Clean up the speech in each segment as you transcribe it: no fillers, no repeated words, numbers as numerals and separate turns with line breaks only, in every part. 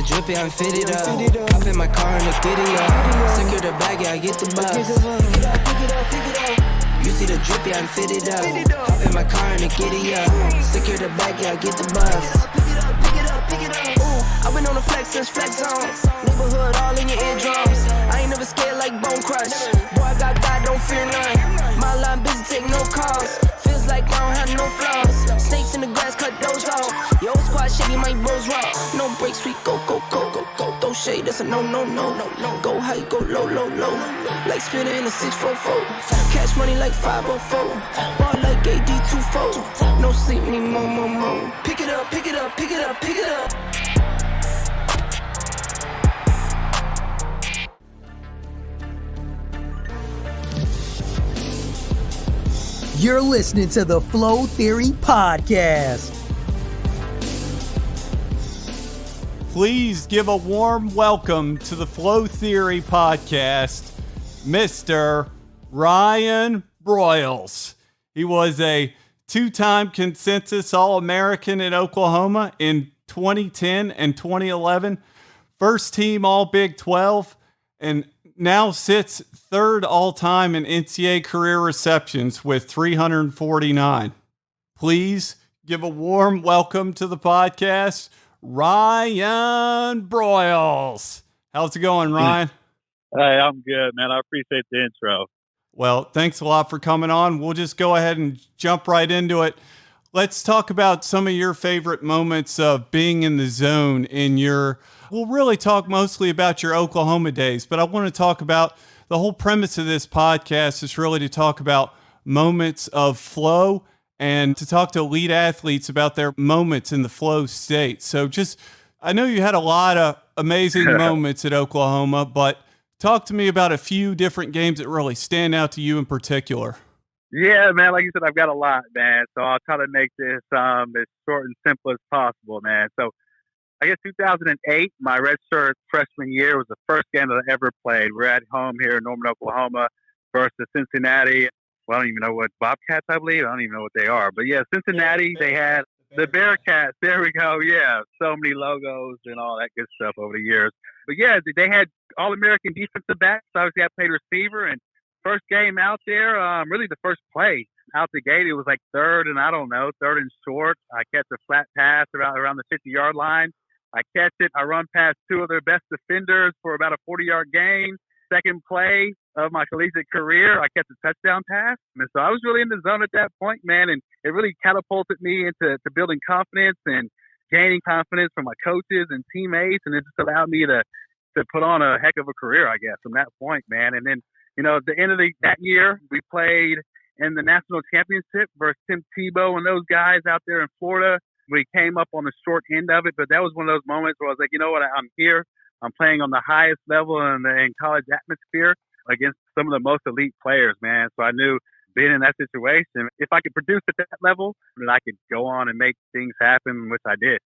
drippy, I'm fitted up. Hop in my car and the giddy up. Secure the bag, yeah, I get the bus. You see the drippy, I'm fitted up. Hop in my car and the giddy up. Secure the bag, yeah, I get the bus. Ooh, I've been on the flex since flex zone. Neighborhood all in your eardrums. I ain't never scared like Bone Crush. Boy, I got God, don't fear none. My line busy, take no calls. Feels like I don't have no flaws. Snakes in the grass, cut those off. Yo, squad shady, my bros raw. No breaks, we go. Throw shade, that's a no. Go high, go low. Like spinner in a 644. Cash money like 504. Ball like AD24. No sleep, need more. Pick it up.
You're listening to the Flow Theory Podcast.
Please give a warm welcome to the Flow Theory Podcast, Mr. Ryan Broyles. He was a two-time consensus All-American at Oklahoma in 2010 and 2011, first team All-Big 12, and now sits third all-time in NCAA career receptions with 349. Please give a warm welcome to the podcast, Ryan Broyles. How's it going, Ryan?
Hey, I'm good, man. I appreciate the intro.
Well, thanks a lot for coming on. We'll just go ahead and jump right into it. Let's talk about some of your favorite moments of being in the zone we'll really talk mostly about your Oklahoma days, but I want to talk about the whole premise of this podcast is really to talk about moments of flow and to talk to elite athletes about their moments in the flow state. So I know you had a lot of amazing moments at Oklahoma, but talk to me about a few different games that really stand out to you in particular.
Yeah, man. Like you said, I've got a lot, man. So I'll try to make this as short and simple as possible, man. So I guess 2008, my redshirt freshman year, was the first game that I ever played. We're at home here in Norman, Oklahoma versus Cincinnati. Well, I don't even know what Bobcats, I believe. I don't even know what they are. But yeah, Cincinnati, they had the Bearcats. There we go. Yeah, so many logos and all that good stuff over the years. But yeah, they had All-American defensive backs. Obviously, I played receiver, and first game out there, really the first play out the gate, it was like third and short. I catch a flat pass around the 50-yard line. I catch it. I run past two of their best defenders for about a 40-yard gain. Second play of my collegiate career, I catch a touchdown pass. And so I was really in the zone at that point, man, and it really catapulted me into building confidence and gaining confidence from my coaches and teammates, and it just allowed me to put on a heck of a career, I guess, from that point, man. And then, at the end of that year, we played in the national championship versus Tim Tebow and those guys out there in Florida. We came up on the short end of it, but that was one of those moments where I was like, you know what, I'm here. I'm playing on the highest level in college atmosphere against some of the most elite players, man. So I knew being in that situation, if I could produce at that level, then I could go on and make things happen, which I did.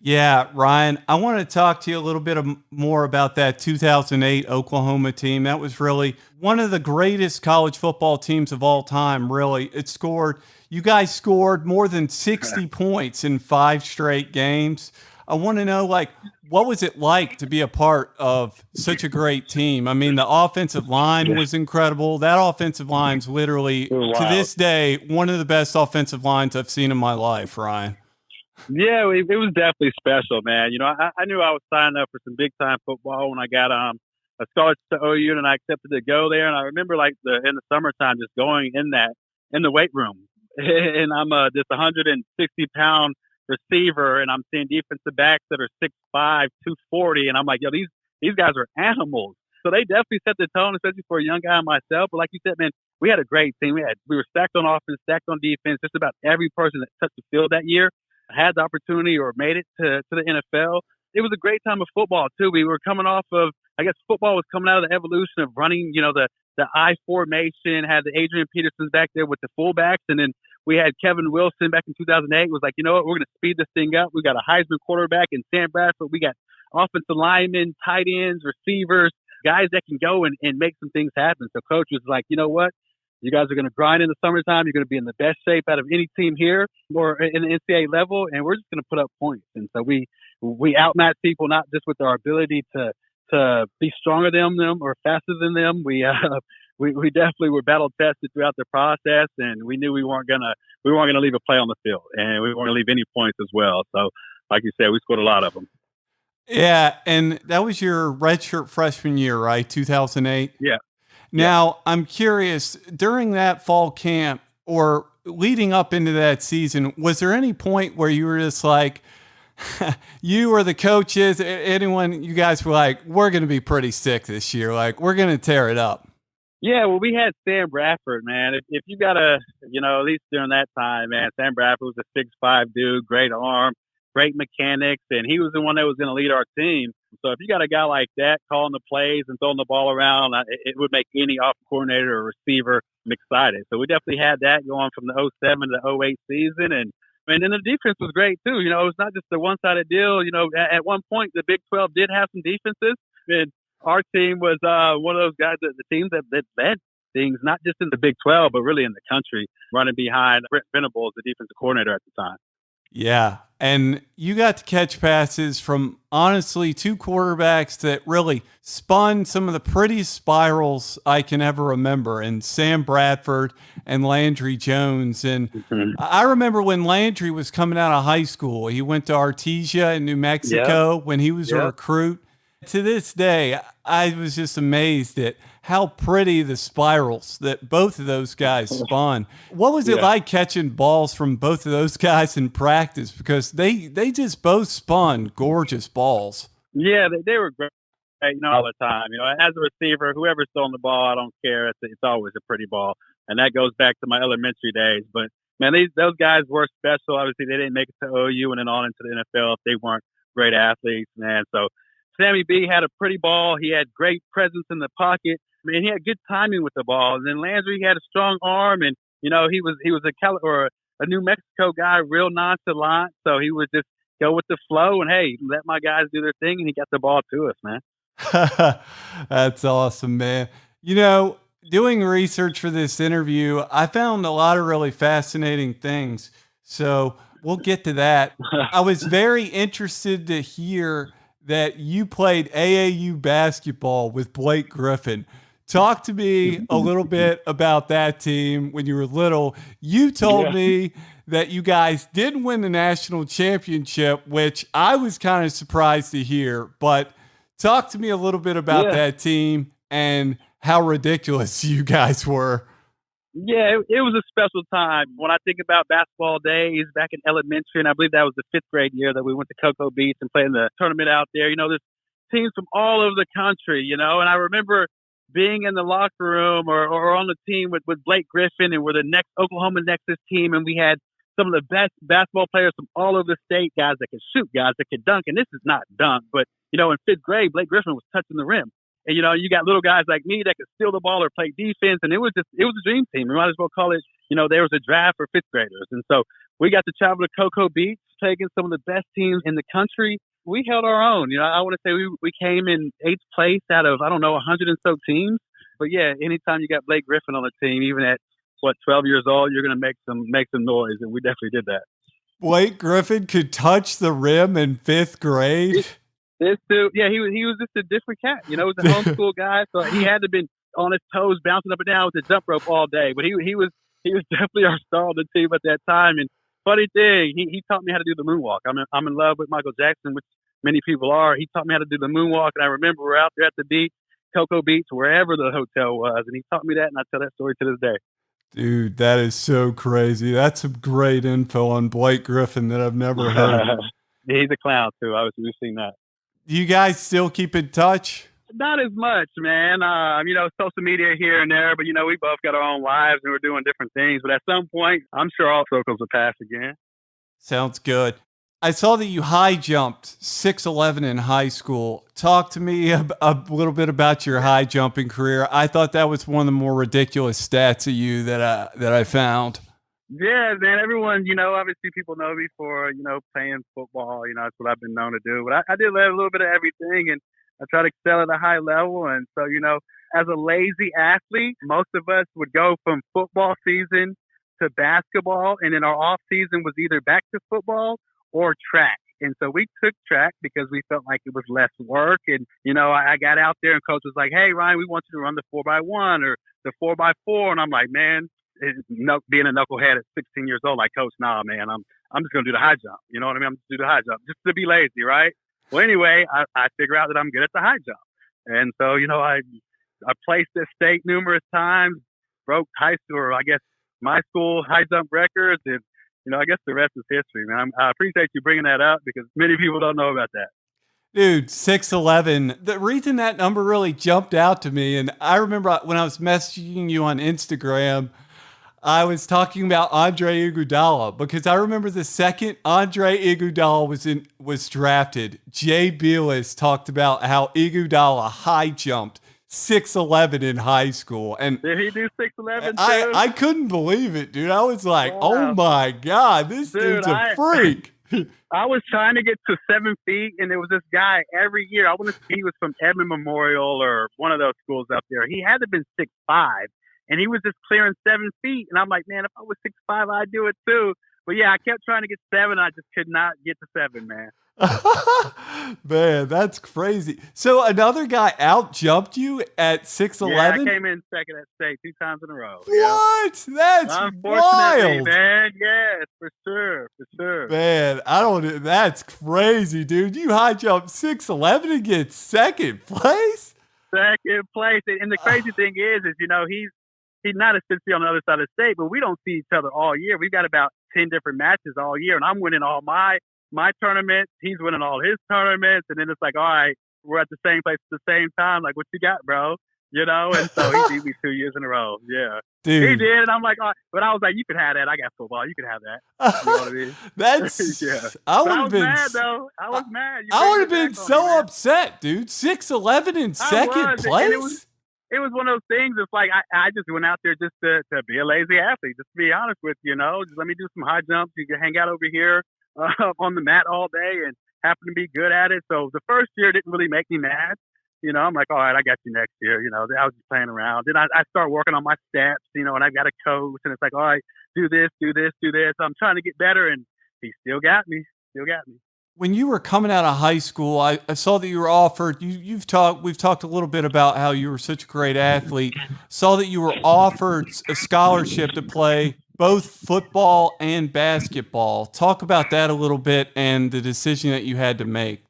Yeah, Ryan, I want to talk to you a little bit more about that 2008 Oklahoma team. That was really one of the greatest college football teams of all time, really. You guys scored more than 60 points in 5 straight games. I want to know, what was it like to be a part of such a great team? I mean, the offensive line was incredible. That offensive line's literally, to this day, one of the best offensive lines I've seen in my life, Ryan.
Yeah, it was definitely special, man. I knew I was signing up for some big-time football when I got a scholarship to OU, and I accepted to go there. And I remember, in the summertime, just going in the weight room. And I'm this 160-pound receiver, and I'm seeing defensive backs that are 6'5", 240, and I'm like, yo, these guys are animals. So they definitely set the tone, especially for a young guy myself. But like you said, man, we had a great team. We were stacked on offense, stacked on defense. Just about every person that touched the field that year had the opportunity or made it to the NFL. It was a great time of football, too. We were coming off of, I guess football was coming out of the evolution of running, the I formation, had the Adrian Petersons back there with the fullbacks, and then we had Kevin Wilson back in 2008. Was like, you know what, we're going to speed this thing up. We got a Heisman quarterback in Sam Bradford. We got offensive linemen, tight ends, receivers, guys that can go and make some things happen. So coach was like, you know what, You guys are going to grind in the summertime. You're going to be in the best shape out of any team here or in the NCAA level, and we're just going to put up points. And so we outmatch people not just with our ability to be stronger than them or faster than them. We definitely were battle tested throughout the process, and we knew we weren't gonna leave a play on the field, and we weren't gonna leave any points as well. So, like you said, we scored a lot of them.
Yeah, and that was your redshirt freshman year, right? 2008?
Yeah.
Now, I'm curious, during that fall camp or leading up into that season, was there any point where you were just like, you or the coaches, anyone, you guys were like, we're going to be pretty sick this year. Like, we're going to tear it up.
Yeah, well, we had Sam Bradford, man. If you got at least during that time, man, Sam Bradford was a 6'5" dude, great arm, great mechanics, and he was the one that was going to lead our team. So if you got a guy like that calling the plays and throwing the ball around, it would make any offensive coordinator or receiver excited. So we definitely had that going from the 07 to 08 season. And then the defense was great, too. It was not just a one-sided deal. At one point, the Big 12 did have some defenses. And our team was one of those guys, the teams that led things, not just in the Big 12, but really in the country, running behind Brent Venables, the defensive coordinator at the time.
Yeah. And you got to catch passes from honestly two quarterbacks that really spun some of the prettiest spirals I can ever remember, and Sam Bradford and Landry Jones. And I remember when Landry was coming out of high school, he went to Artesia in New Mexico when he was a recruit. To this day, I was just amazed at how pretty the spirals that both of those guys spun. What was it like catching balls from both of those guys in practice? Because they just both spun gorgeous balls.
Yeah, they were great, all the time. As a receiver, whoever's throwing the ball, I don't care. It's always a pretty ball. And that goes back to my elementary days. But, man, those guys were special. Obviously, they didn't make it to OU and then on into the NFL if they weren't great athletes, man. So Sammy B had a pretty ball. He had great presence in the pocket. I mean, he had good timing with the ball. And then Landry had a strong arm, and he was a New Mexico guy, real nonchalant. So he would just go with the flow and hey, let my guys do their thing, and he got the ball to us, man.
That's awesome, man. Doing research for this interview, I found a lot of really fascinating things. So we'll get to that. I was very interested to hear that you played AAU basketball with Blake Griffin. Talk to me a little bit about that team when you were little. You told me that you guys did win the national championship, which I was kind of surprised to hear. But talk to me a little bit about that team and how ridiculous you guys were.
Yeah, it was a special time. When I think about basketball days back in elementary, and I believe that was the 5th grade year that we went to Cocoa Beach and played in the tournament out there, there's teams from all over the country, and I remember being in the locker room or on the team with Blake Griffin, and we're the next Oklahoma Nexus team, and we had some of the best basketball players from all over the state, guys that could shoot, guys that could dunk, and this is not dunk, but, in 5th grade, Blake Griffin was touching the rim. And, you got little guys like me that could steal the ball or play defense. And it was a dream team. We might as well call it, there was a draft for 5th graders. And so we got to travel to Cocoa Beach, play against some of the best teams in the country. We held our own. I want to say we came in 8th place out of, 100 and so teams. But yeah, anytime you got Blake Griffin on the team, even at 12 years old, you're going to make some noise. And we definitely did that.
Blake Griffin could touch the rim in 5th grade.
This dude, yeah, he was just a different cat. He was a homeschool guy, so he had to been on his toes, bouncing up and down with the jump rope all day. But he was definitely our star on the team at that time. And funny thing, he taught me how to do the moonwalk. I'm in love with Michael Jackson, which many people are. He taught me how to do the moonwalk, and I remember we're out there at the beach, Cocoa Beach, wherever the hotel was, and he taught me that, and I tell that story to this day.
Dude, that is so crazy. That's some great info on Blake Griffin that I've never heard.
He's a clown too. We've seen that.
Do you guys still keep in touch?
Not as much, man. Social media here and there, but we both got our own lives and we're doing different things. But at some point, I'm sure all circles will pass again.
Sounds good. I saw that you high jumped 6'11" in high school. Talk to me a little bit about your high jumping career. I thought that was one of the more ridiculous stats of you that I found.
Yeah, man. Everyone, obviously people know me for, playing football. That's what I've been known to do. But I did a little bit of everything. And I try to excel at a high level. And so, as a lazy athlete, most of us would go from football season to basketball, and then our off season was either back to football or track. And so we took track because we felt like it was less work. And, I got out there and coach was like, hey, Ryan, we want you to run the 4x1 or the 4x4. And I'm like, man, being a knucklehead at 16 years old, like, coach, nah, man, I'm just going to do the high jump. You know what I mean? I'm just going to do the high jump just to be lazy, right? Well, anyway, I figure out that I'm good at the high jump. And so, I placed at state numerous times, broke high school, or I guess my school high jump records. And, I guess the rest is history, man. I appreciate you bringing that up because many people don't know about that.
Dude, 6'11". The reason that number really jumped out to me, and I remember when I was messaging you on Instagram, I was talking about Andre Iguodala because I remember the second Andre Iguodala was drafted, Jay Bilas talked about how Iguodala high jumped 6'11" in high school. And
did he do 6'11" too?
I couldn't believe it, dude. I was like, wow. Oh my God, this dude's a freak.
I was trying to get to 7 feet, and there was this guy every year. I want to say he was from Edmond Memorial or one of those schools up there. He had to have been 6'5", and he was just clearing 7 feet. And I'm like, man, if I was 6'5", I'd do it too. But yeah, I kept trying to get 7. I just could not get to 7, man.
Man, that's crazy. So another guy out jumped you at 6'11"?
Yeah, I came in second at state 2 times in a row.
What?
Yeah.
That's wild,
man. Yes, for sure.
Man, that's crazy, dude. You high jumped 6'11" and get second place?
Second place. And the crazy thing is he's not essentially on the other side of the state, but we don't see each other all year. We've got about 10 different matches all year, and I'm winning all my tournaments. He's winning all his tournaments, and then it's like, all right, we're at the same place at the same time. Like, what you got, bro? And so he beat me 2 years in a row. Yeah, dude. He did, and I'm like, oh, but I was like, you can have that. I got football. You can have that. You know what I mean?
That's
yeah.
I would have been
mad though. I was mad.
I would have been so upset, dude. 6'11" in second place.
It was one of those things. It's like I just went out there just to be a lazy athlete. Just to be honest with you, just let me do some high jumps. You can hang out over here on the mat all day and happen to be good at it. So the first year didn't really make me mad. I'm like, all right, I got you next year. I was just playing around. Then I start working on my steps, and I got a coach, and it's like, all right, do this. I'm trying to get better, and he still got me.
When you were coming out of high school, I saw that you were offered. We've talked a little bit about how you were such a great athlete. Saw that you were offered a scholarship to play both football and basketball. Talk about that a little bit and the decision that you had to make.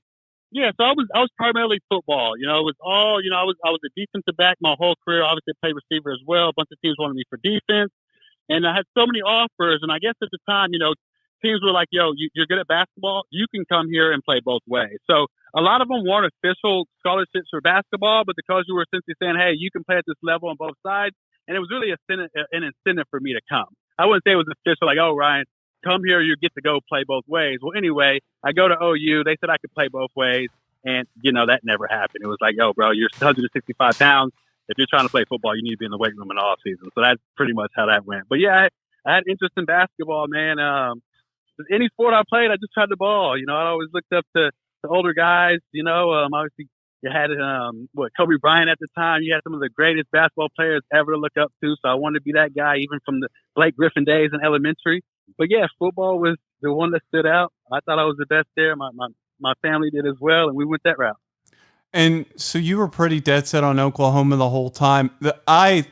Yeah, so I was primarily football. It was all I was a defensive back my whole career. Obviously, played receiver as well. A bunch of teams wanted me for defense, and I had so many offers. And I guess at the time, teams were like, yo, you're good at basketball. You can come here and play both ways. So a lot of them weren't official scholarships for basketball, but because you were essentially saying, hey, you can play at this level on both sides. And it was really an incentive for me to come. I wouldn't say it was official, like, oh, Ryan, come here, you get to go play both ways. Well, anyway, I go to OU. They said I could play both ways. And, that never happened. It was like, yo, bro, you're 165 pounds. If you're trying to play football, you need to be in the weight room in the off season. So that's pretty much how that went. But, yeah, I had interest in basketball, man. Any sport I played, I just tried the ball. I always looked up to older guys. Obviously you had Kobe Bryant at the time. You had some of the greatest basketball players ever to look up to. So I wanted to be that guy, even from the Blake Griffin days in elementary. But yeah, football was the one that stood out. I thought I was the best there. My family did as well, and we went that route.
And so you were pretty dead set on Oklahoma the whole time.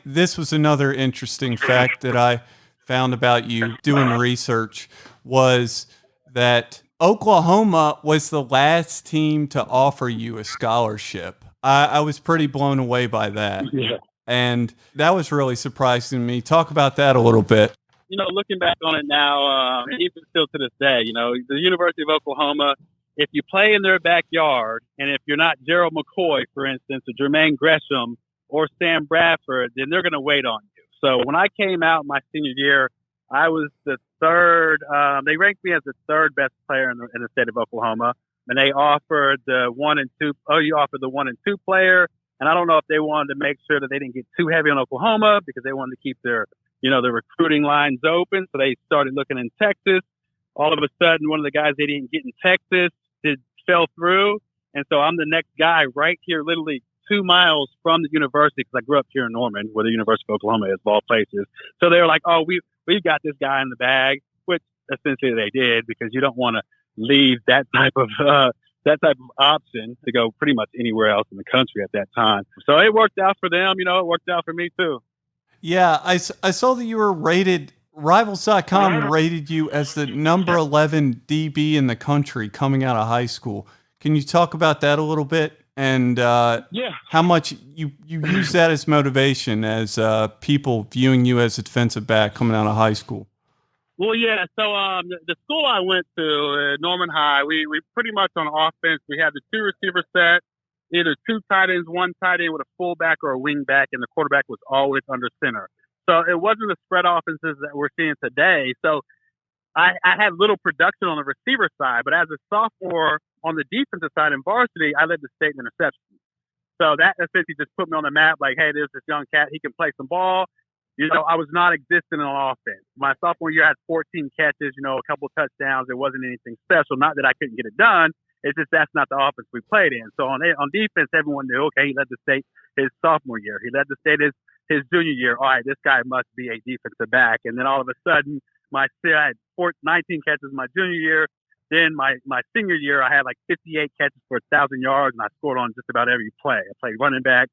This was another interesting fact that I found about you doing research, was that Oklahoma was the last team to offer you a scholarship. I was pretty blown away by that.
Yeah.
And that was really surprising to me. Talk about that a little bit.
Looking back on it now, even still to this day, the University of Oklahoma, if you play in their backyard, and if you're not Gerald McCoy, for instance, or Jermaine Gresham or Sam Bradford, then they're going to wait on you. So when I came out my senior year, I was the third. They ranked me as the third best player in the state of Oklahoma, and they offered the 1 and 2. OU offered the 1 and 2 player, and I don't know if they wanted to make sure that they didn't get too heavy on Oklahoma because they wanted to keep their recruiting lines open. So they started looking in Texas. All of a sudden, one of the guys they didn't get in Texas fell through, And so I'm the next guy right here, literally 2 miles from the university, because I grew up here in Norman, where the University of Oklahoma is, of all places. So they were like, oh, we've got this guy in the bag, which essentially they did, because you don't want to leave that type of option to go pretty much anywhere else in the country at that time. So it worked out for them. It worked out for me too.
Yeah, I saw that you were rated, Rivals.com rated you as the number 11 DB in the country coming out of high school. Can you talk about that a little bit? And how much you use that as motivation as people viewing you as a defensive back coming out of high school?
Well, yeah. So the school I went to, Norman High, we pretty much on offense, we had the 2 receiver set, either 2 tight ends, 1 tight end with a fullback or a wing back, and the quarterback was always under center. So it wasn't the spread offenses that we're seeing today. So I had little production on the receiver side, but as a sophomore on the defensive side in varsity, I led the state in interceptions. So that essentially just put me on the map, like, hey, there's this young cat, he can play some ball. I was not existent on offense. My sophomore year, I had 14 catches, a couple touchdowns. It wasn't anything special. Not that I couldn't get it done. It's just that's not the offense we played in. So on defense, everyone knew, okay, he led the state his sophomore year. He led the state his junior year. All right, this guy must be a defensive back. And then all of a sudden, I had 19 catches my junior year. Then my senior year, I had like 58 catches for 1,000 yards, and I scored on just about every play. I played running back,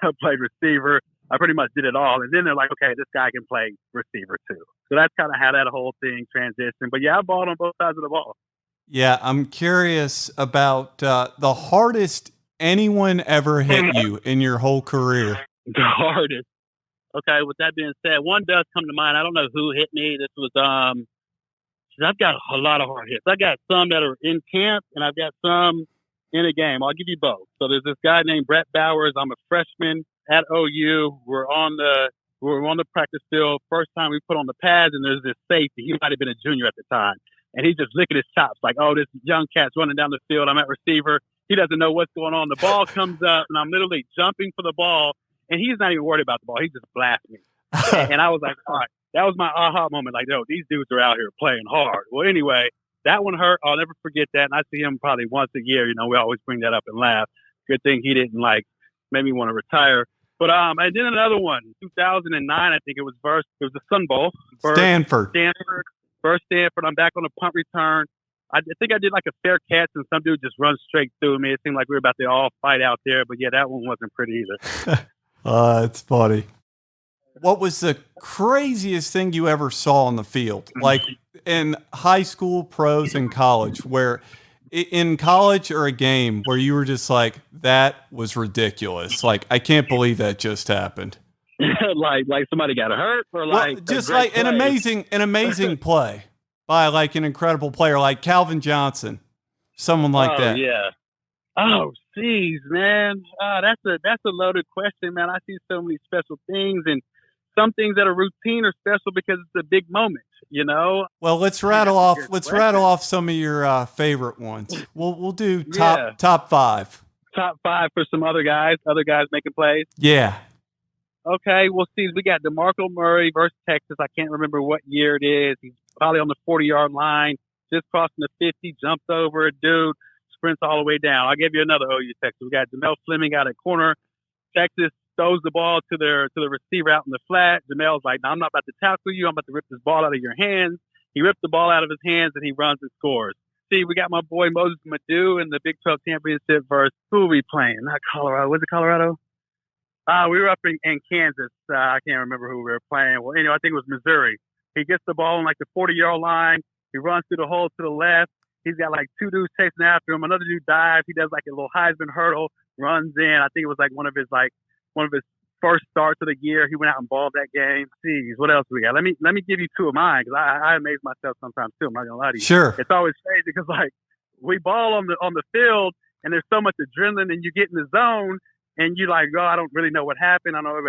I played receiver. I pretty much did it all. And then they're like, okay, this guy can play receiver too. So that's kind of how that whole thing transitioned. But yeah, I balled on both sides of the ball.
Yeah, I'm curious about the hardest anyone ever hit you in your whole career.
The hardest. Okay, with that being said, one does come to mind. I don't know who hit me. This was I've got a lot of hard hits. I got some that are in camp, and I've got some in a game. I'll give you both. So there's this guy named Brett Bowers. I'm a freshman at OU. We're on the practice field. First time we put on the pads, and there's this safety. He might have been a junior at the time, and he's just licking his chops like, oh, this young cat's running down the field. I'm at receiver. He doesn't know what's going on. The ball comes up, and I'm literally jumping for the ball, and he's not even worried about the ball. He just blasts me. And I was like, all right. That was my aha moment. Like, yo, these dudes are out here playing hard. Well, anyway, that one hurt. I'll never forget that. And I see him probably once a year. We always bring that up and laugh. Good thing he didn't make me want to retire. But I did another one, 2009. I think it was the Sun Bowl.
Stanford.
First Stanford. I'm back on a punt return. I think I did like a fair catch, and some dude just runs straight through me. It seemed like we were about to all fight out there. But yeah, that one wasn't pretty either.
It's funny. What was the craziest thing you ever saw on the field? Like in high school, pros, and college, where in college or a game where you were just like, that was ridiculous. Like, I can't believe that just happened.
like somebody got hurt, or
just like an amazing play by like an incredible player like Calvin Johnson, someone like that.
Yeah. Oh, geez, man. That's a loaded question, man. I see so many special things, and some things that are routine are special because it's a big moment,
Well, let's rattle off some of your favorite ones. We'll do top 5.
Top 5 for some other guys making plays.
Yeah.
Okay, well, see, we got DeMarco Murray versus Texas. I can't remember what year it is. He's probably on the 40-yard line, just crossing the 50, jumps over a dude, sprints all the way down. I'll give you another OU Texas. We got Jamel Fleming out at corner. Texas throws the ball to the receiver out in the flat. Jamel's like, no, I'm not about to tackle you. I'm about to rip this ball out of your hands. He ripped the ball out of his hands, and he runs and scores. See, we got my boy Moses Madu in the Big 12 championship versus who are we playing? Not Colorado. Was it Colorado? We were up in Kansas. I can't remember who we were playing. Well, I think it was Missouri. He gets the ball on like the 40-yard line. He runs through the hole to the left. He's got like 2 dudes chasing after him. Another dude dives. He does like a little Heisman hurdle, runs in. I think it was like one of his first starts of the year. He went out and balled that game. Jeez, what else we got? Let me give you 2 of mine, because I amaze myself sometimes too. I'm not gonna lie to you.
Sure.
It's always crazy because like we ball on the field, and there's so much adrenaline, and you get in the zone, and you like, oh, I don't really know what happened. I know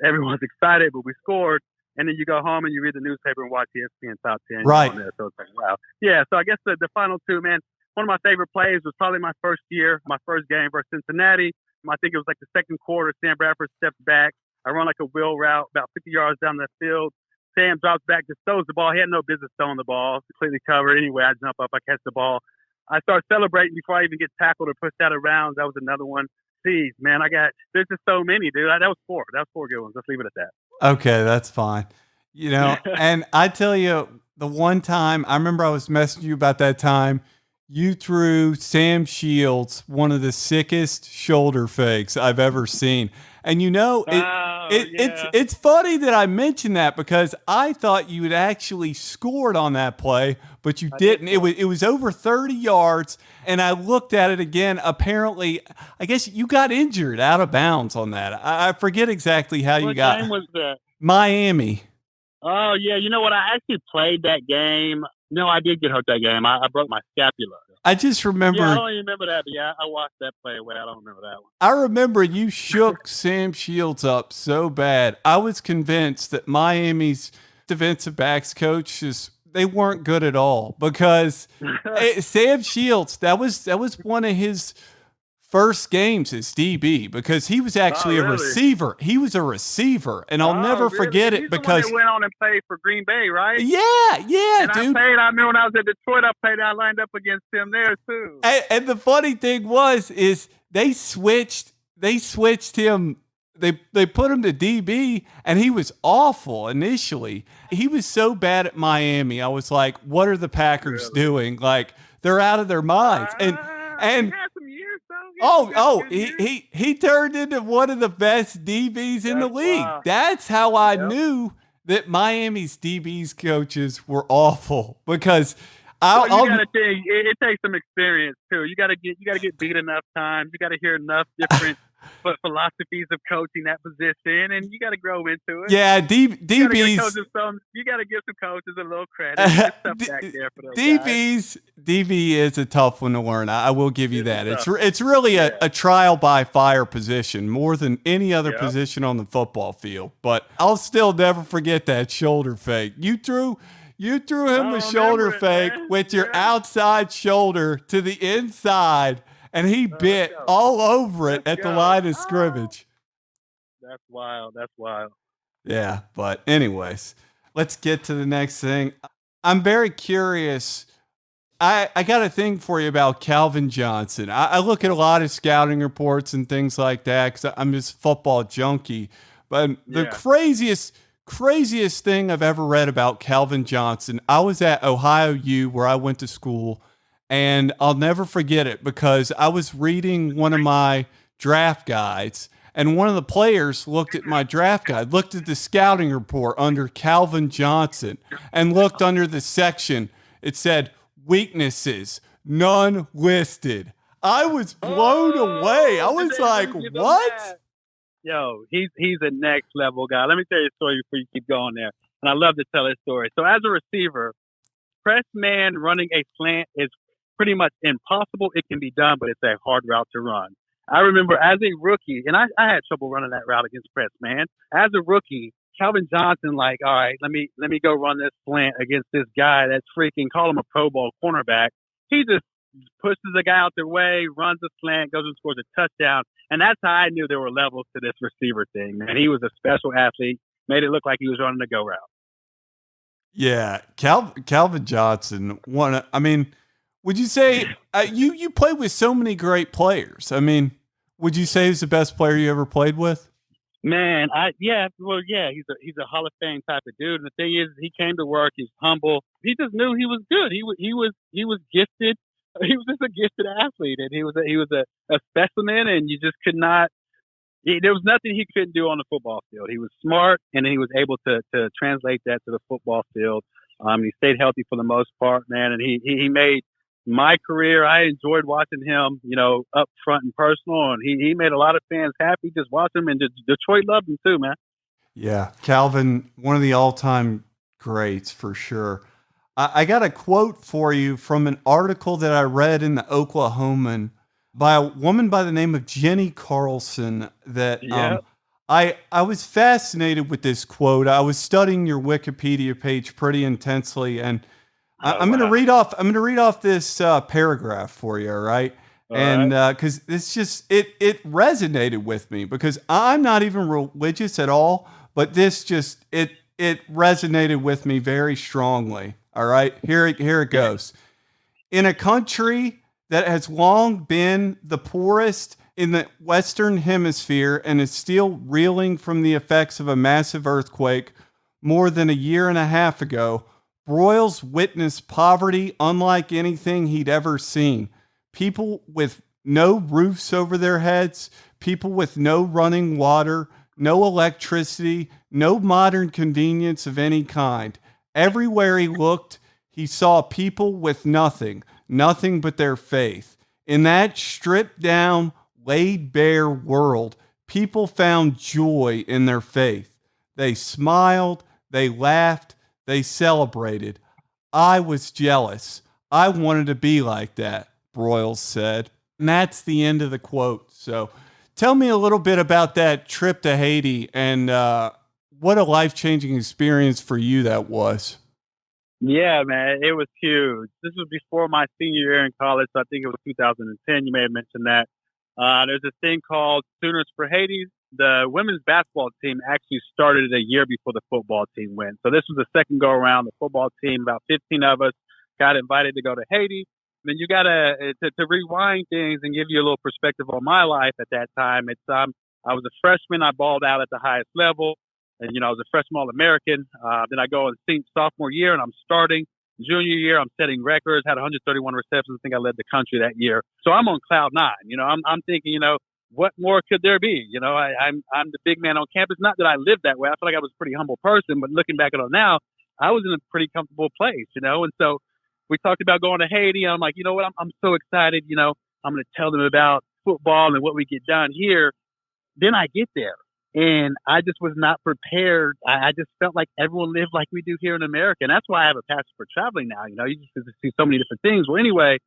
everyone's excited, but we scored. And then you go home and you read the newspaper and watch ESPN Top 10.
Right.
So it's like, wow. Yeah. So I guess the final 2, man. One of my favorite plays was probably my first year, my first game versus Cincinnati. I think it was like the second quarter. Sam Bradford steps back. I run like a wheel route about 50 yards down the field. Sam drops back, just throws the ball. He had no business throwing the ball. Completely covered. Anyway, I jump up. I catch the ball. I start celebrating before I even get tackled or pushed out of rounds. That was another one. Jeez, man, there's just so many, dude. That was four. That was four good ones. Let's leave it at that.
Okay, that's fine. And I tell you, the one time I remember I was messaging you about that time, you threw Sam Shields one of the sickest shoulder fakes I've ever seen. And it's funny that I mentioned that because I thought you had actually scored on that play, but you didn't. It was over 30 yards, and I looked at it again. Apparently, I guess you got injured out of bounds on that. I forget exactly how you got.
What game was that?
Miami.
Oh, yeah. You know what? I actually played that game. No, I did get hurt that game. I broke my scapula.
I just remember.
Yeah, I don't even remember that. But yeah, I watched that play away. I don't remember that one.
I remember you shook Sam Shields up so bad. I was convinced that Miami's defensive backs coaches, they weren't good at all because Sam Shields, that was one of his first games as DB because he was actually a receiver. He was a receiver, and I'll never forget it because
he went on and played for Green Bay, right?
Yeah,
and
dude.
I remember when I was at Detroit, I lined up against him there too.
And the funny thing is they switched him. They put him to DB, and he was awful initially. He was so bad at Miami. I was like, what are the Packers doing? Like, they're out of their minds. And
he had some years,
he turned into one of the best DBs in the league.
Wow.
That's how I knew that Miami's DBs coaches were awful because
it takes some experience too. You gotta get beat enough times. You gotta hear enough different philosophies of coaching that position, and you gotta grow into it.
Yeah, DBs.
You gotta give some coaches a little credit. There's stuff back there for those guys.
DB is a tough one to learn. I will give you that. It's really a trial by fire position more than any other position on the football field. But I'll still never forget that shoulder fake. You threw him a shoulder fake with your outside shoulder to the inside, and he bit all over it at the line of scrimmage.
That's wild.
Yeah, but anyways, let's get to the next thing. I'm very curious. I got a thing for you about Calvin Johnson. I look at a lot of scouting reports and things like that because I'm just a football junkie. But the craziest thing I've ever read about Calvin Johnson, I was at Ohio U where I went to school, and I'll never forget it because I was reading one of my draft guides, and one of the players looked at my draft guide, looked at the scouting report under Calvin Johnson, and looked under the section. It said, weaknesses, none listed. I was blown away. I was like, what?
Yo, he's a next level guy. Let me tell you a story before you keep going there. And I love to tell this story. So as a receiver, press man running a slant is pretty much impossible. It can be done, but it's a hard route to run. I remember as a rookie, and I had trouble running that route against press man. As a rookie, Calvin Johnson, like, all right, let me go run this slant against this guy that's freaking, call him a Pro Bowl cornerback. He just pushes the guy out their way, runs the slant, goes and scores a touchdown. And that's how I knew there were levels to this receiver thing, man. He was a special athlete, made it look like he was running a go route.
Yeah, Calvin Johnson, would you say you played with so many great players? I mean, would you say he's the best player you ever played with?
Man, he's a Hall of Fame type of dude. And the thing is, he came to work. He's humble. He just knew he was good. He was gifted. He was just a gifted athlete, and he was a specimen. And you just could not. There was nothing he couldn't do on the football field. He was smart, and he was able to translate that to the football field. He stayed healthy for the most part, man, and he made my career. I enjoyed watching him, up front and personal, and he made a lot of fans happy just watching him, and Detroit loved him too, man.
Yeah, Calvin, one of the all-time greats for sure. I got a quote for you from an article that I read in the Oklahoman by a woman by the name of Jenny Carlson that I was fascinated with this quote. I was studying your Wikipedia page pretty intensely, and I'm going to read off this paragraph for you, all right? Because it's just it resonated with me because I'm not even religious at all, but this just it resonated with me very strongly. All right, here it goes. In a country that has long been the poorest in the Western Hemisphere and is still reeling from the effects of a massive earthquake more than a year and a half ago, Broyles witnessed poverty unlike anything he'd ever seen. People with no roofs over their heads, people with no running water, no electricity, no modern convenience of any kind. Everywhere he looked, he saw people with nothing but their faith. In that stripped down, laid bare world, people found joy in their faith. They smiled, they laughed, they celebrated. I was jealous. I wanted to be like that, Broyles said. And that's the end of the quote. So tell me a little bit about that trip to Haiti and what a life-changing experience for you that was.
Yeah, man, it was huge. This was before my senior year in college, so I think it was 2010. You may have mentioned that. There's this thing called Sooners for Haiti. The women's basketball team actually started a year before the football team went. So this was the second go around. The football team, about 15 of us, got invited to go to Haiti. Then you got to rewind things and give you a little perspective on my life at that time. I was a freshman. I balled out at the highest level. And, I was a freshman All-American. Then I go in sophomore year, and I'm starting. Junior year, I'm setting records, had 131 receptions. I think I led the country that year. So I'm on cloud nine. I'm thinking, what more could there be? I'm the big man on campus. Not that I lived that way. I feel like I was a pretty humble person, but looking back at it now, I was in a pretty comfortable place, And so we talked about going to Haiti. I'm like, you know what? I'm so excited. I'm going to tell them about football and what we get done here. Then I get there. And I just was not prepared. I just felt like everyone lived like we do here in America. And that's why I have a passion for traveling now. You just get to see so many different things. Well, anyway,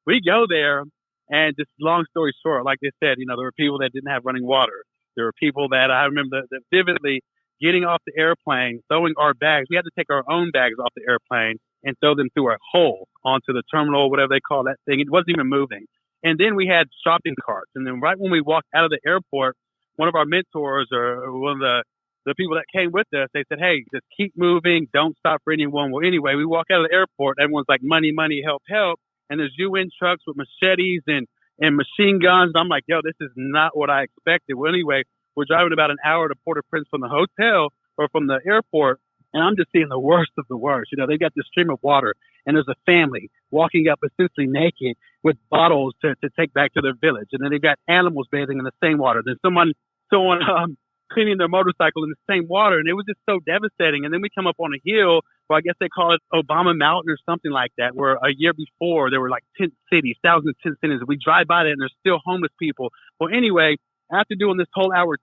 we go there, and just long story short, like they said, there were people that didn't have running water. There were people that I remember that vividly getting off the airplane, throwing our bags. We had to take our own bags off the airplane and throw them through a hole onto the terminal, whatever they call that thing. It wasn't even moving. And then we had shopping carts. And then right when we walked out of the airport, one of our mentors or one of the people that came with us, they said, hey, just keep moving. Don't stop for anyone. Well, anyway, we walk out of the airport. Everyone's like, money, money, help, help. And there's UN trucks with machetes and machine guns. I'm like, yo, this is not what I expected. Well, anyway, we're driving about an hour to Port-au-Prince from the hotel or from the airport. And I'm just seeing the worst of the worst. They've got this stream of water, and there's a family walking up essentially naked with bottles to take back to their village. And then they've got animals bathing in the same water. There's someone cleaning their motorcycle in the same water. And it was just so devastating. And then we come up on a hill, or I guess they call it Obama Mountain or something like that, where a year before there were like 10 cities, thousands of tent cities. We drive by there and there's still homeless people. Well, anyway, after doing this whole hour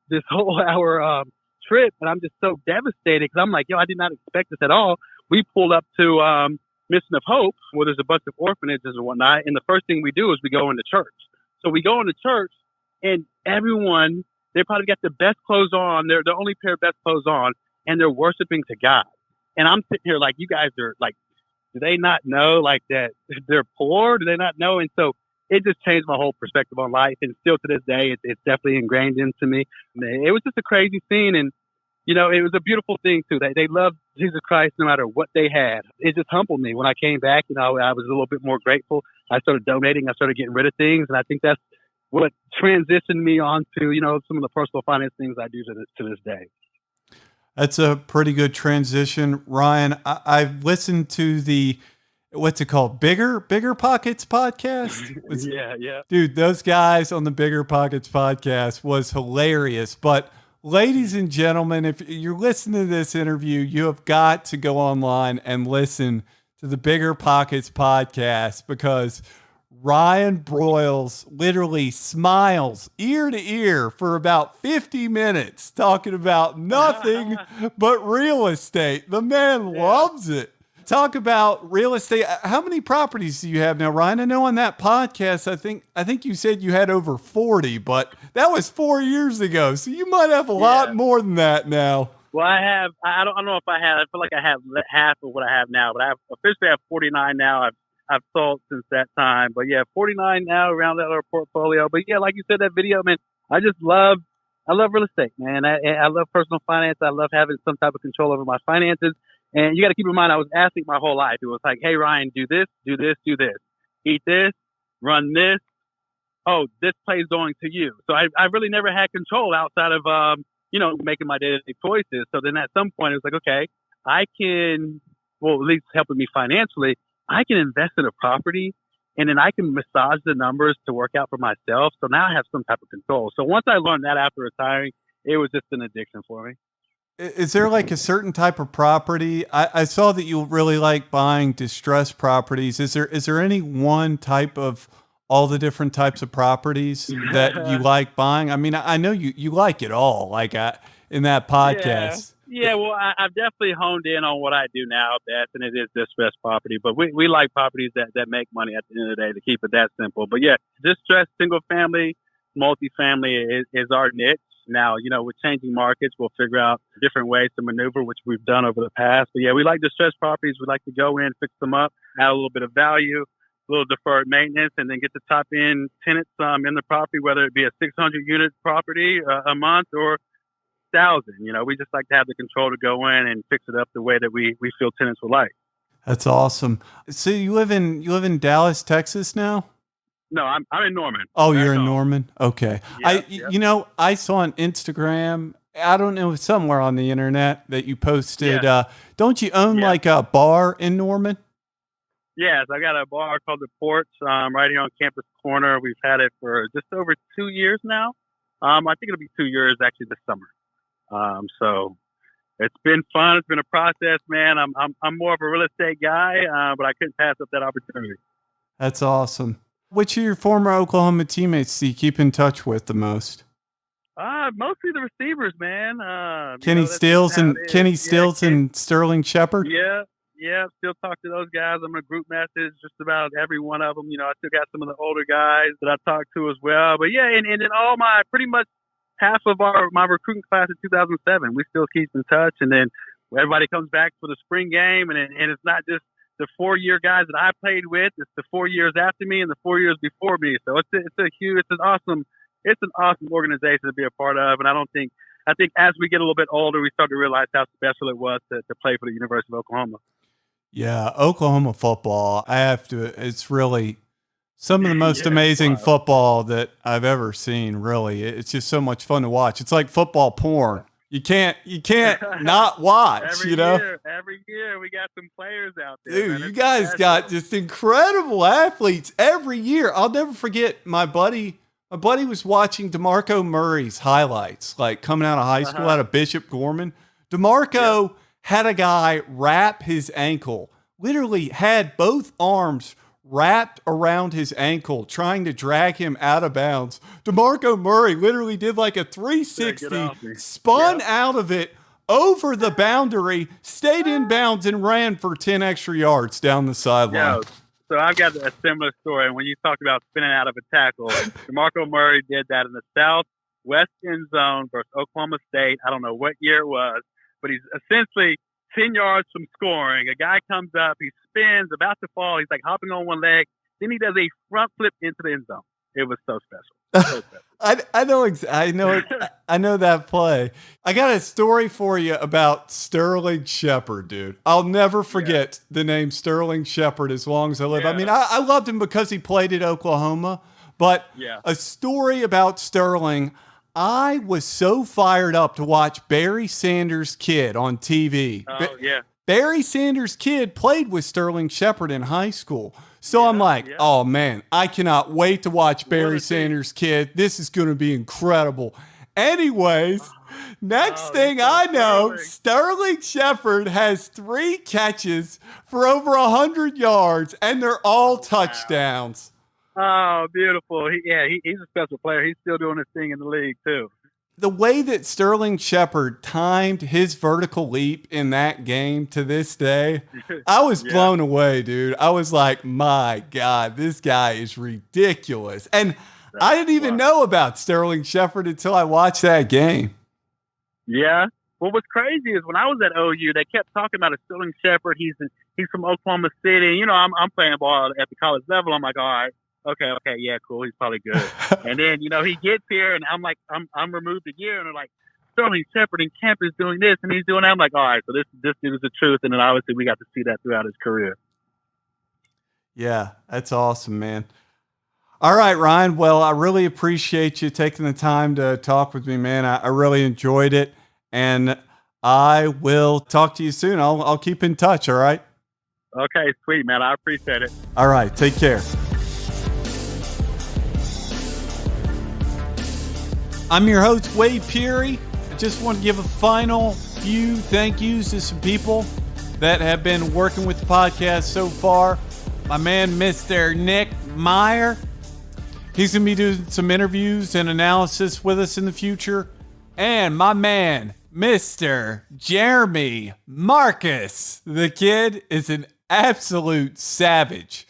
trip, and I'm just so devastated because I'm like, yo, I did not expect this at all. We pulled up to Mission of Hope, where there's a bunch of orphanages and whatnot. And the first thing we do is we go into church. So we go into church, and everyone, they probably got the best clothes on. They're the only pair of best clothes on, and they're worshiping to God. And I'm sitting here like, you guys are like, do they not know like that they're poor? Do they not know? And so it just changed my whole perspective on life. And still to this day, it's definitely ingrained into me. It was just a crazy scene. And, it was a beautiful thing too. They loved Jesus Christ no matter what they had. It just humbled me. When I came back, I was a little bit more grateful. I started donating. I started getting rid of things. And I think that's what transitioned me onto, some of the personal finance things I do to this day.
That's a pretty good transition, Ryan. I've listened to the, what's it called? Bigger Pockets podcast?
Yeah.
Dude, those guys on the Bigger Pockets podcast was hilarious. But ladies and gentlemen, if you're listening to this interview, you have got to go online and listen to the Bigger Pockets podcast, because Ryan Broyles literally smiles ear to ear for about 50 minutes talking about nothing but real estate. The man loves it. Talk about real estate. How many properties do you have now, Ryan? I know on that podcast, I think you said you had over 40, but that was 4 years ago. So you might have a lot more than that now.
Well, I don't know if I feel like I have half of what I have now, but I officially have 49 now. I've sold since that time, but 49 now around that little portfolio. But like you said, that video, man, I love real estate, man. I love personal finance. I love having some type of control over my finances. And you got to keep in mind, I was an athlete my whole life. It was like, hey, Ryan, do this, do this, do this. eat this, run this. Oh, this play's going to you. So I really never had control outside of, making my day-to-day choices. So then at some point it was like, okay, I can, well, at least helping me financially, I can invest in a property and then I can massage the numbers to work out for myself. So now I have some type of control. So once I learned that after retiring, it was just an addiction for me.
Is there like a certain type of property? I saw that you really like buying distressed properties. Is there any one type of all the different types of properties that you like buying? I mean, I know you like it all, like in that podcast.
Yeah. Well, I've definitely honed in on what I do now best, and it is distressed property. But we like properties that make money at the end of the day, to keep it that simple. But yeah, distressed single family, multifamily is our niche. Now, with changing markets, we'll figure out different ways to maneuver, which we've done over the past. But yeah, we like distressed properties. We like to go in, fix them up, add a little bit of value, a little deferred maintenance, and then get the top end tenants in the property, whether it be a 600 unit property a month or 1,000. We just like to have the control to go in and fix it up the way that we feel tenants would like.
That's awesome. So you live in Dallas, Texas now?
No, I'm in Norman.
Oh, you're in Norman? Okay.
Yep.
I saw on Instagram, I don't know, somewhere on the internet that you posted, don't you own like a bar in Norman?
Yes, I got a bar called The Porch right here on Campus Corner. We've had it for just over 2 years now. I think it'll be 2 years actually this summer. So it's been fun. It's been a process, man. I'm more of a real estate guy, but I couldn't pass up that opportunity.
That's awesome. Which of your former Oklahoma teammates do you keep in touch with the most?
Mostly the receivers, man.
Kenny Stills and Sterling Shepard?
Yeah, still talk to those guys. I'm in a group message, just about every one of them. I still got some of the older guys that I talk to as well. But yeah, and then all pretty much half of my recruiting class in 2007, we still keep in touch. And then everybody comes back for the spring game, and it's not just the 4-year guys that I played with. It's the 4 years after me and the 4 years before me. So it's an awesome organization to be a part of. And I think as we get a little bit older, we start to realize how special it was to play for the University of Oklahoma.
Yeah, Oklahoma football, it's really some of the most amazing football that I've ever seen, really. It's just so much fun to watch. It's like football porn. You can't not watch,
Every year we got some players out there.
Dude, you guys got just incredible athletes every year. I'll never forget my buddy was watching DeMarco Murray's highlights, like coming out of high school out of Bishop Gorman. DeMarco had a guy wrap his ankle, literally had both arms wrapped around his ankle, trying to drag him out of bounds. DeMarco Murray literally did like a 360, spun out of it over the boundary, stayed in bounds, and ran for 10 extra yards down the sideline.
So I've got a similar story. When you talk about spinning out of a tackle, DeMarco Murray did that in the southwest end zone versus Oklahoma State. I don't know what year it was, but he's essentially 10 yards from scoring. A guy comes up, he spins, about to fall. He's like hopping on one leg. Then he does a front flip into the end zone. It was so special.
I know that play. I got a story for you about Sterling Shepard, dude. I'll never forget the name Sterling Shepard as long as I live. I mean, I loved him because he played at Oklahoma, but a story about Sterling. I was so fired up to watch Barry Sanders' kid on TV. Barry Sanders' kid played with Sterling Shepard in high school. So I'm like, oh man, I cannot wait to watch Barry Sanders' kid. This is going to be incredible. Anyways, next thing I know, Sterling Shepard has 3 catches for over 100 yards, and they're all touchdowns.
Oh, beautiful. He's a special player. He's still doing his thing in the league, too.
The way that Sterling Shepard timed his vertical leap in that game to this day, I was blown away, dude. I was like, my God, this guy is ridiculous. And I didn't even know about Sterling Shepard until I watched that game.
Yeah. Well, what's crazy is when I was at OU, they kept talking about a Sterling Shepard. He's from Oklahoma City. I'm playing ball at the college level. I'm like, all right. Okay, yeah, cool. He's probably good. And then, he gets here, and I'm like, I'm removed a year, and they're like, Sterling Shepard in camp is doing this, and he's doing that. I'm like, all right, so this is the truth. And then obviously we got to see that throughout his career.
Yeah, that's awesome, man. All right, Ryan. Well, I really appreciate you taking the time to talk with me, man. I really enjoyed it, and I will talk to you soon. I'll keep in touch, all right?
Okay, sweet, man. I appreciate it.
All right, take care. I'm your host, Wade Peary. I just want to give a final few thank yous to some people that have been working with the podcast so far. My man, Mr. Nick Meyer. He's going to be doing some interviews and analysis with us in the future. And my man, Mr. Jeremy Marcus. The kid is an absolute savage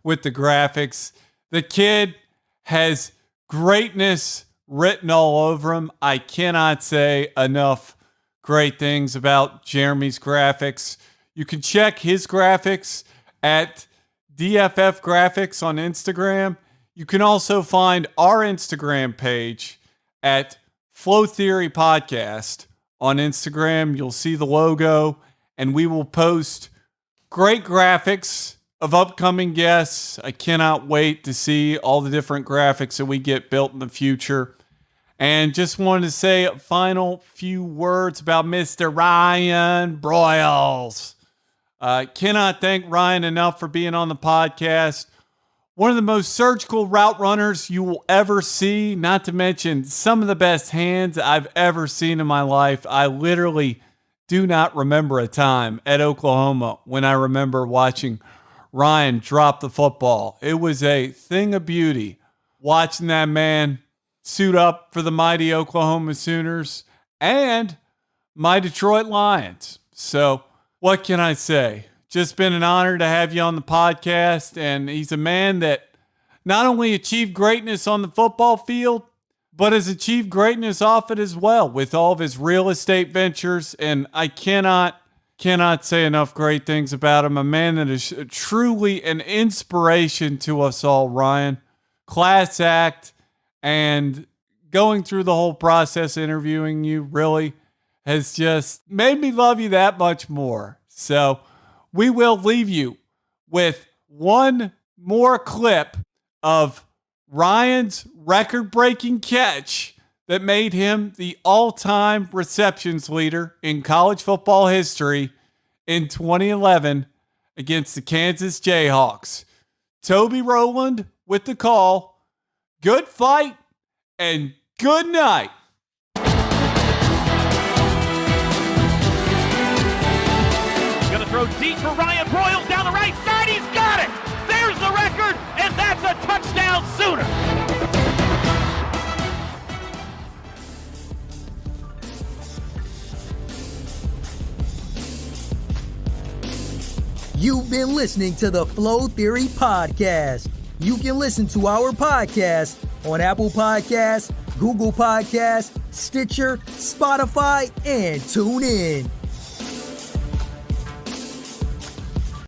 with the graphics. The kid has greatness written all over him. I cannot say enough great things about Jeremy's graphics. You can check his graphics at DFF Graphics on Instagram. You can also find our Instagram page at Flow Theory Podcast on Instagram. You'll see the logo, and we will post great graphics of upcoming guests. I cannot wait to see all the different graphics that we get built in the future. And just wanted to say a final few words about Mr. Ryan Broyles. Cannot thank Ryan enough for being on the podcast. One of the most surgical route runners you will ever see, not to mention some of the best hands I've ever seen in my life. I literally do not remember a time at Oklahoma when I remember watching Ryan drop the football. It was a thing of beauty watching that man suit up for the mighty Oklahoma Sooners and my Detroit Lions. So what can I say? Just been an honor to have you on the podcast. And he's a man that not only achieved greatness on the football field, but has achieved greatness off it as well with all of his real estate ventures. And I cannot say enough great things about him. A man that is truly an inspiration to us all, Ryan. Class act. And going through the whole process interviewing you really has just made me love you that much more. So we will leave you with one more clip of Ryan's record-breaking catch that made him the all-time receptions leader in college football history in 2011 against the Kansas Jayhawks. Toby Rowland with the call. Good fight and good night.
Gonna throw deep for Ryan Broyles down the right side. He's got it. There's the record, and that's a touchdown Sooner.
You've been listening to the Flow Theory Podcast. You can listen to our podcast on Apple Podcasts, Google Podcasts, Stitcher, Spotify, and TuneIn.